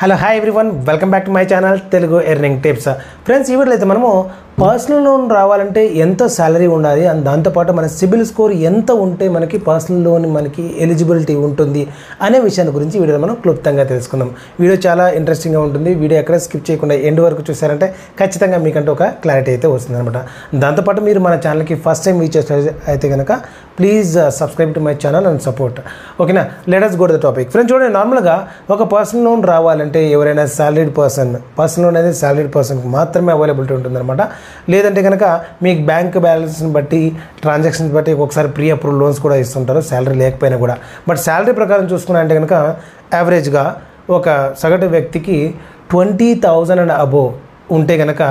Hello hi everyone, welcome back to my channel Telugu earning tips. Friends, ఈ వీడియోలో అయితే మనము పర్సనల్ లోన్ రావాలంటే ఎంత శాలరీ ఉండాలి అండ్ దాంతోపాటు మన సిబిల్ స్కోర్ ఎంత ఉంటే మనకి పర్సనల్ లోన్ మనకి ఎలిజిబిలిటీ ఉంటుంది అనే విషయాన్ని గురించి వీడియోలో మనం క్లుప్తంగా తెలుసుకుందాం. వీడియో చాలా ఇంట్రెస్టింగ్గా ఉంటుంది. వీడియో ఎక్కడ స్కిప్ చేయకుండా ఎండ్ వరకు చూసారంటే ఖచ్చితంగా మీకంటే ఒక క్లారిటీ అయితే వస్తుంది అనమాట. దాంతోపాటు మీరు మన ఛానల్కి ఫస్ట్ టైం రీచ్ అయితే కనుక please subscribe to my channel and support. ఓకేనా, let us go to the topic. Friends చూడండి, నార్మల్గా ఒక పర్సనల్ లోన్ రావాలంటే ఎవరైనా సాలరీడ్ పర్సనల్ లోన్ అనేది సాలరీడ్ పర్సన్కి మాత్రమే అవైలబిలిటీ ఉంటుందన్నమాట. లేదంటే కనుక మీకు బ్యాంక్ బ్యాలెన్స్ని బట్టి ట్రాన్సాక్షన్స్ బట్టి ఒకసారి ప్రీ అప్రూవ్ లోన్స్ కూడా ఇస్తుంటారు శాలరీ లేకపోయినా కూడా. బట్ శాలరీ ప్రకారం చూసుకున్నారంటే కనుక యావరేజ్గా ఒక సగటు వ్యక్తికి 20,000 అండ్ అబోవ్ ఉంటే కనుక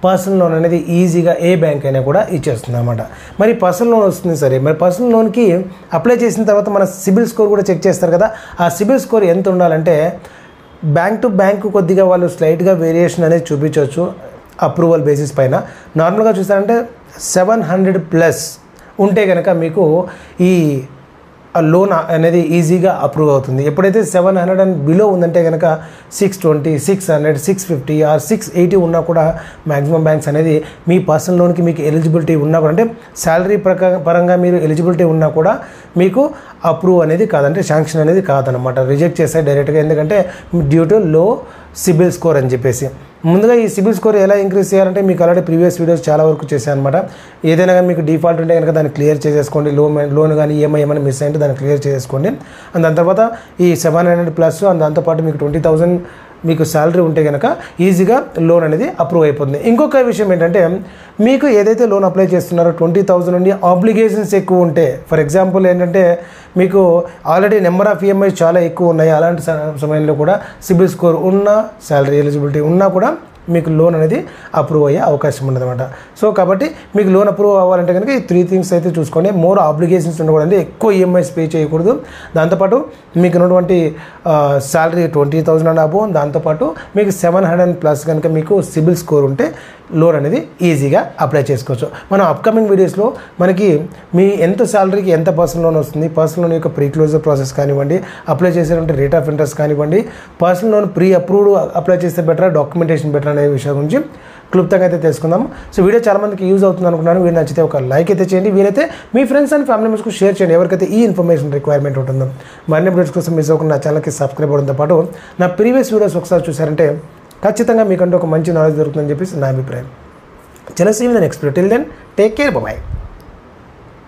పర్సనల్ లోన్ అనేది ఈజీగా ఏ బ్యాంక్ అయినా కూడా ఇచ్చేస్తుంది అనమాట. మరి పర్సనల్ లోన్ వస్తుంది సరే, మరి పర్సనల్ లోన్కి అప్లై చేసిన తర్వాత మన సిబిల్ స్కోర్ కూడా చెక్ చేస్తారు కదా. ఆ సిబిల్ స్కోర్ ఎంత ఉండాలంటే బ్యాంక్ టు బ్యాంక్ కొద్దిగా వాళ్ళు స్లైట్గా వేరియేషన్ అనేది చూపించవచ్చు అప్రూవల్ బేసిస్ పైన. నార్మల్గా చూస్తారంటే 700+ ఉంటే కనుక మీకు ఈ లోన్ అనేది ఈజీగా అప్రూవ్ అవుతుంది. ఎప్పుడైతే 700 అండ్ బిలో ఉందంటే కనుక 620, 600, 650 ఆర్ 680 ఉన్నా కూడా మ్యాక్సిమం బ్యాంక్స్ అనేది మీ పర్సనల్ లోన్కి మీకు ఎలిజిబిలిటీ ఉన్నా కూడా, అంటే శాలరీ పరంగా మీరు ఎలిజిబిలిటీ ఉన్నా కూడా మీకు అప్రూవ్ అనేది కాదంటే శాంక్షన్ అనేది కాదనమాట, రిజెక్ట్ చేస్తాయి డైరెక్ట్గా. ఎందుకంటే డ్యూ టు లో సిబిల్ స్కోర్ అని చెప్పేసి. ముందుగా ఈ సిబిల్ స్కోర్ ఎలా ఇంక్రీజ్ చేయాలంటే మీకు ఆల్రెడీ ప్రీవియస్ వీడియోస్ చాలా వరకు చేశాను అనమాట. ఏదైనా కానీ మీకు డిఫాల్ట్ ఉంటే కనుక దాన్ని క్లియర్ చేసేసుకోండి. లోన్ కానీ ఈఎంఐ ఏమైనా మిస్ అయింటే దాన్ని క్లియర్ చేసుకోండి. అండ్ దాని తర్వాత ఈ 700+ అండ్ దాంతోపాటు మీకు 20,000 మీకు శాలరీ ఉంటే కనుక ఈజీగా లోన్ అనేది అప్రూవ్ అయిపోతుంది. ఇంకొక విషయం ఏంటంటే, మీకు ఏదైతే లోన్ అప్లై చేస్తున్నారో 20,000 నుండి ఆబ్లిగేషన్స్ ఎక్కువ ఉంటే, ఫర్ ఎగ్జాంపుల్ ఏంటంటే మీకు ఆల్రెడీ నెంబర్ ఆఫ్ ఈఎంఐ చాలా ఎక్కువ ఉన్నాయి, అలాంటి సమయంలో కూడా సిబిల్ స్కోర్ ఉన్నా శాలరీ ఎలిజిబిలిటీ ఉన్నా కూడా మీకు లోన్ అనేది అప్రూవ్ అయ్యే అవకాశం ఉండదన్నమాట. సో కాబట్టి మీకు లోన్ అప్రూవ్ అవ్వాలంటే కనుక ఈ 3 థింగ్స్ అయితే చూసుకోండి. మోర్ ఆబ్లిగేషన్స్ ఉండకూడదు, ఎక్కువ ఈఎంఐస్ పే చేయకూడదు. దాంతోపాటు మీకు ఉన్నటువంటి శాలరీ 20,000 అండ్ అబోవ్, దాంతోపాటు మీకు 700+ కనుక మీకు సిబిల్ స్కోర్ ఉంటే లోన్ అనేది ఈజీగా అప్లై చేసుకోవచ్చు. మనం అప్కమింగ్ వీడియోస్లో మనకి మీ ఎంత శాలరీకి ఎంత పర్సనల్ లోన్ వస్తుంది, పర్సనల్ లోన్ యొక్క ప్రీ క్లోజర్ ప్రాసెస్ కానివ్వండి, అప్లై చేసేటువంటి రేట్ ఆఫ్ ఇంట్రెస్ట్ కానివ్వండి, personal loan pre approved apply చేస్తే బెటర్, డాక్యుమెంటేషన్ బెటర్ అనే విషయం గురించి క్లుప్తంగా అయితే తెలుసుకుందాం. సో వీడియో చాలా మందికి యూజ్ అవుతుంది అనుకున్నాను. వీడియో నచ్చితే ఒక లైక్ అయితే చేయండి, వీలైతే మీ ఫ్రెండ్స్ అండ్ ఫ్యామిలీ మెంబర్స్కు షేర్ చేయండి ఎవరికైతే ఈ ఇన్ఫర్మేషన్ రిక్వైర్మెంట్ ఉంటుందో. మరిన్ని వీడియోస్ కోసం మిస్ అవ్వకుండా నా ఛానల్కి సబ్స్క్రైబ్ అవ్వడంతో పాటు నా ప్రీవియస్ వీడియోస్ ఒకసారి చూసారంటే ఖచ్చితంగా మీకంటే ఒక మంచి నాలెడ్జ్ దొరుకుతుందని చెప్పేసి నా అభిప్రాయం. చలో, see you in the next video. Till then take care, by.